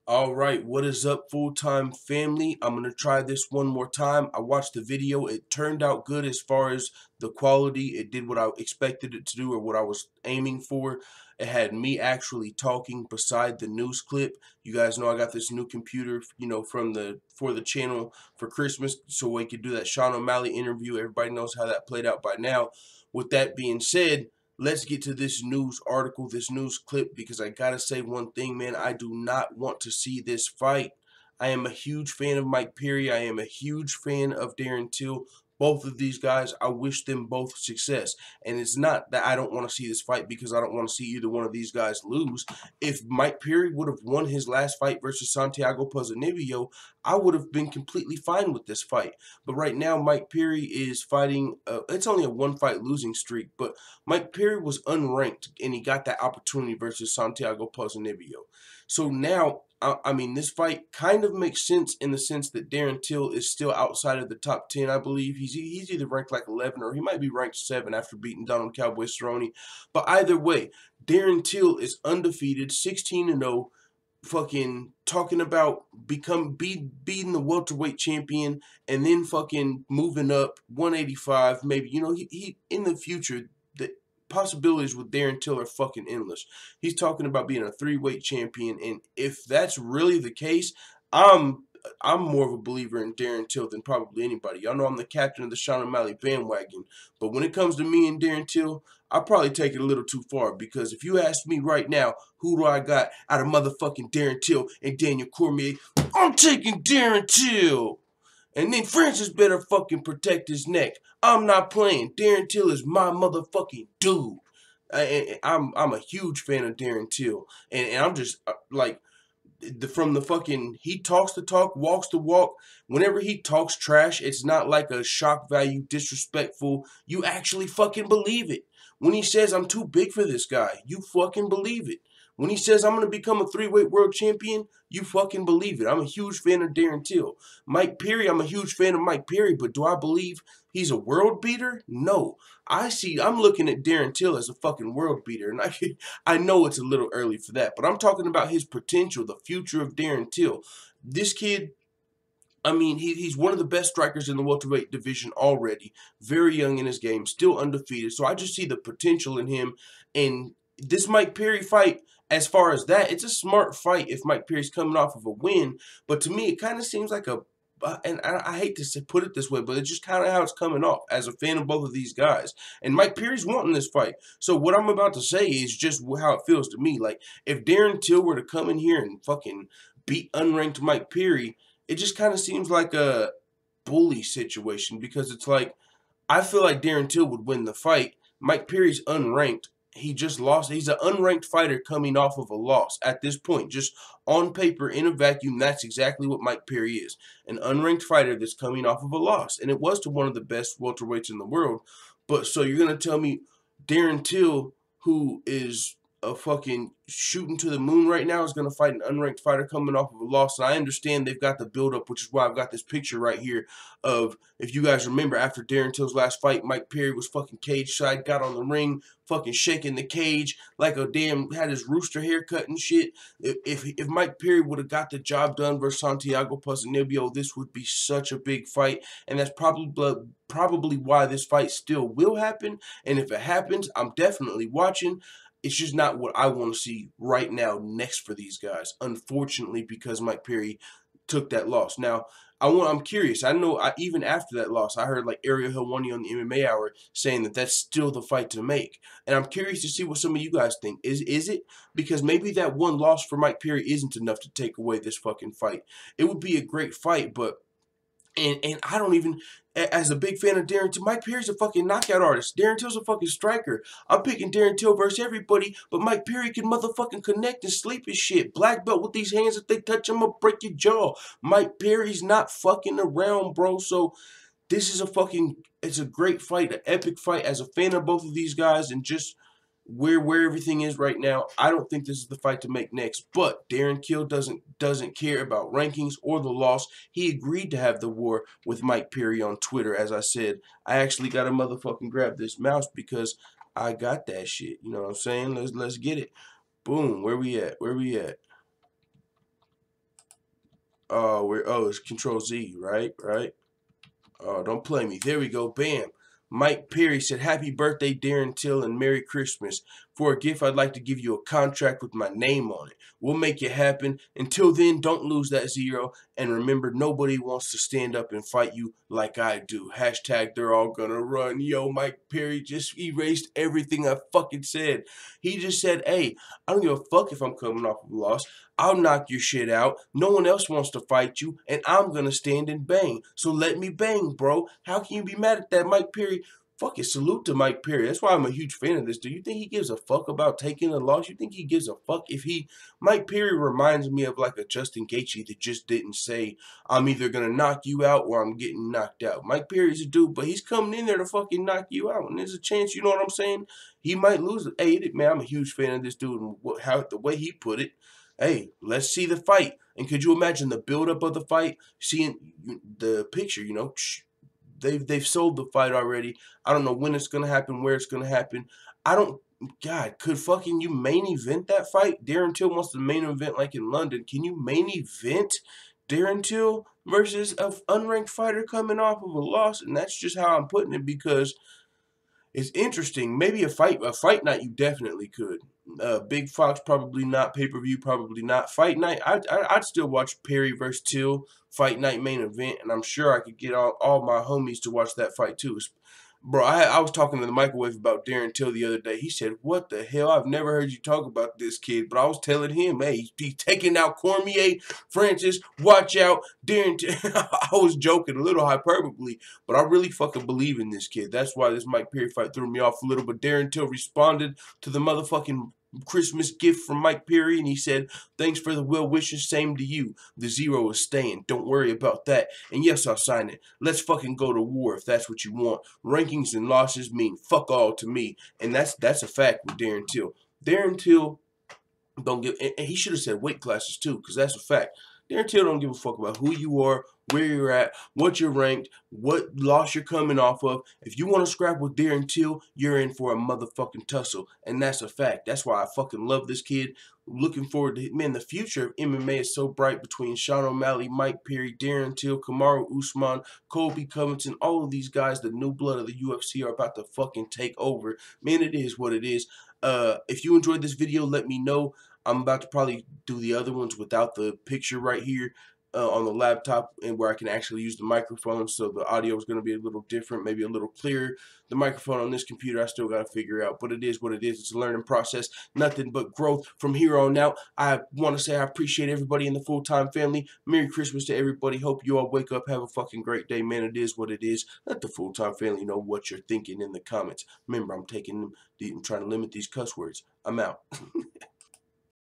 All right, what is up, full-time family? I'm gonna try this one more time. I watched the video. It turned out good as far as the quality. It did what I expected it to do or what I was aiming for. It had me actually talking beside the news clip. You guys know I got this new computer, for the channel for Christmas, so we could do that Sean O'Malley interview. Everybody knows how that played out by now. With that being said, let's get to this news article, this news clip, because I gotta say one thing, man. I do not want to see this fight. I am a huge fan of Mike Perry. I am a huge fan of Darren Till. Both of these guys, I wish them both success. And it's not that I don't want to see this fight because I don't want to see either one of these guys lose. If Mike Perry would have won his last fight versus Santiago Pozinibbio, I would have been completely fine with this fight. But right now, Mike Perry is fighting, it's only a one-fight losing streak, but Mike Perry was unranked, and he got that opportunity versus Santiago Pozinibbio. So now, I mean, this fight kind of makes sense in the sense that Darren Till is still outside of the top 10, I believe. He's either ranked like 11 or he might be ranked 7 after beating Donald Cowboy Cerrone. But either way, Darren Till is undefeated, 16-0, fucking talking about beating the welterweight champion and then fucking moving up 185 maybe. He in the future, the possibilities with Darren Till are fucking endless. He's talking about being a 3-weight champion, and if that's really the case, I'm I'm more of a believer in Darren Till than probably anybody. Y'all know I'm the captain of the Sean O'Malley bandwagon, but when it comes to me and Darren Till, I probably take it a little too far, because if you ask me right now, who do I got out of motherfucking Darren Till and Daniel Cormier, I'm taking Darren Till. And then Francis better fucking protect his neck. I'm not playing. Darren Till is my motherfucking dude. I'm a huge fan of Darren Till, and I'm just like, from the fucking, he talks the talk, walks the walk. Whenever he talks trash, it's not like a shock value, disrespectful. You actually fucking believe it. When he says I'm too big for this guy, you fucking believe it. When he says I'm gonna become a 3-weight world champion, you fucking believe it. I'm a huge fan of Darren Till. Mike Perry, I'm a huge fan of Mike Perry, but do I believe he's a world beater? No. I'm looking at Darren Till as a fucking world beater, and I know it's a little early for that, but I'm talking about his potential, the future of Darren Till. This kid, I mean, he's one of the best strikers in the welterweight division already. Very young in his game, still undefeated. So I just see the potential in him. And this Mike Perry fight, as far as that, it's a smart fight if Mike Perry's coming off of a win. But to me, it kind of seems like and I hate to put it this way, but it's just kind of how it's coming off as a fan of both of these guys. And Mike Perry's wanting this fight. So what I'm about to say is just how it feels to me. Like, if Darren Till were to come in here and fucking beat unranked Mike Perry, it just kind of seems like a bully situation, because it's like, I feel like Darren Till would win the fight. Mike Perry's unranked. He just lost. He's an unranked fighter coming off of a loss at this point. Just on paper, in a vacuum, that's exactly what Mike Perry is. An unranked fighter that's coming off of a loss. And it was to one of the best welterweights in the world. But so you're going to tell me Darren Till, who is a fucking shooting to the moon right now, is going to fight an unranked fighter coming off of a loss? And I understand they've got the build-up, which is why I've got this picture right here of, if you guys remember, after Darren Till's last fight, Mike Perry was fucking cage side, got on the ring, fucking shaking the cage like a damn, had his rooster haircut and shit. If Mike Perry would have got the job done versus Santiago Pozinibbio, this would be such a big fight, and that's probably why this fight still will happen. And if it happens, I'm definitely watching. It's just not what I want to see right now next for these guys, unfortunately, because Mike Perry took that loss. Now, I'm curious. I know even after that loss, I heard like Ariel Helwani on the MMA Hour saying that that's still the fight to make. And I'm curious to see what some of you guys think. Is it? Because maybe that one loss for Mike Perry isn't enough to take away this fucking fight. It would be a great fight, but and I don't even, as a big fan of Darren Till, Mike Perry's a fucking knockout artist. Darren Till's a fucking striker. I'm picking Darren Till versus everybody, but Mike Perry can motherfucking connect and sleep his shit. Black belt with these hands, if they touch him, I'll break your jaw. Mike Perry's not fucking around, bro. So this is it's a great fight, an epic fight. As a fan of both of these guys, and just where everything is right now, I don't think this is the fight to make next. But Darren Till doesn't care about rankings or the loss. He agreed to have the war with Mike Perry on Twitter. As I said, I actually got to motherfucking grab this mouse because I got that shit. You know what I'm saying? Let's get it. Boom. Where we at? Where we at? it's Control Z, right? Right. Oh, don't play me. There we go. Bam. Mike Perry said, "Happy birthday, Darren Till, and Merry Christmas. For a gift, I'd like to give you a contract with my name on it. We'll make it happen. Until then, don't lose that zero. And remember, nobody wants to stand up and fight you like I do. Hashtag they're all gonna run." Yo, Mike Perry just erased everything I fucking said. He just said, "Hey, I don't give a fuck if I'm coming off of a loss. I'll knock your shit out. No one else wants to fight you, and I'm gonna stand and bang. So let me bang, bro." How can you be mad at that, Mike Perry? Fucking salute to Mike Perry. That's why I'm a huge fan of this. Do you think he gives a fuck about taking a loss? You think he gives a fuck if he... Mike Perry reminds me of like a Justin Gaethje that just didn't say, "I'm either gonna knock you out or I'm getting knocked out." Mike Perry's a dude, but he's coming in there to fucking knock you out. And there's a chance, you know what I'm saying? He might lose it. Hey, man, I'm a huge fan of this dude and how the way he put it. Hey, let's see the fight. And could you imagine the buildup of the fight? Seeing the picture, you know, they've sold the fight already. I don't know when it's gonna happen, where it's gonna happen. I don't. God, could fucking you main event that fight? Darren Till wants to main event like in London. Can you main event Darren Till versus an unranked fighter coming off of a loss? And that's just how I'm putting it because it's interesting. Maybe a fight night you definitely could. Big Fox probably not. Pay-per-view probably not. Fight night I'd still watch Perry versus Till fight night main event, and I'm sure I could get all my homies to watch that fight too. Bro, I was talking to the microwave about Darren Till the other day. He said, "What the hell? I've never heard you talk about this kid." But I was telling him, "Hey, he's taking out Cormier, Francis. Watch out, Darren Till." I was joking, a little hyperbole, but I really fucking believe in this kid. That's why this Mike Perry fight threw me off a little. But Darren Till responded to the motherfucking Christmas gift from Mike Perry, and he said, "Thanks for the well wishes, same to you. The zero is staying. Don't worry about that. And yes, I'll sign it. Let's fucking go to war if that's what you want. Rankings and losses mean fuck all to me." And that's a fact with Darren Till. Darren Till don't give, and he should have said weight classes too, because that's a fact. Darren Till don't give a fuck about who you are, where you're at, what you're ranked, what loss you're coming off of. If you want to scrap with Darren Till, you're in for a motherfucking tussle, and that's a fact. That's why I fucking love this kid. Looking forward to, man, the future of MMA is so bright between Sean O'Malley, Mike Perry, Darren Till, Kamaru Usman, Colby Covington, all of these guys, the new blood of the UFC are about to fucking take over. Man, it is what it is. If you enjoyed this video, let me know. I'm about to probably do the other ones without the picture right here on the laptop, and where I can actually use the microphone, so the audio is going to be a little different, maybe a little clearer. The microphone on this computer I still got to figure out, but it is what it is. It's a learning process, nothing but growth from here on out. I want to say I appreciate everybody in the full-time family. Merry Christmas to everybody. Hope you all wake up, have a fucking great day, man. It is what it is. Let the full-time family know what you're thinking in the comments. Remember, I'm trying to limit these cuss words. I'm out.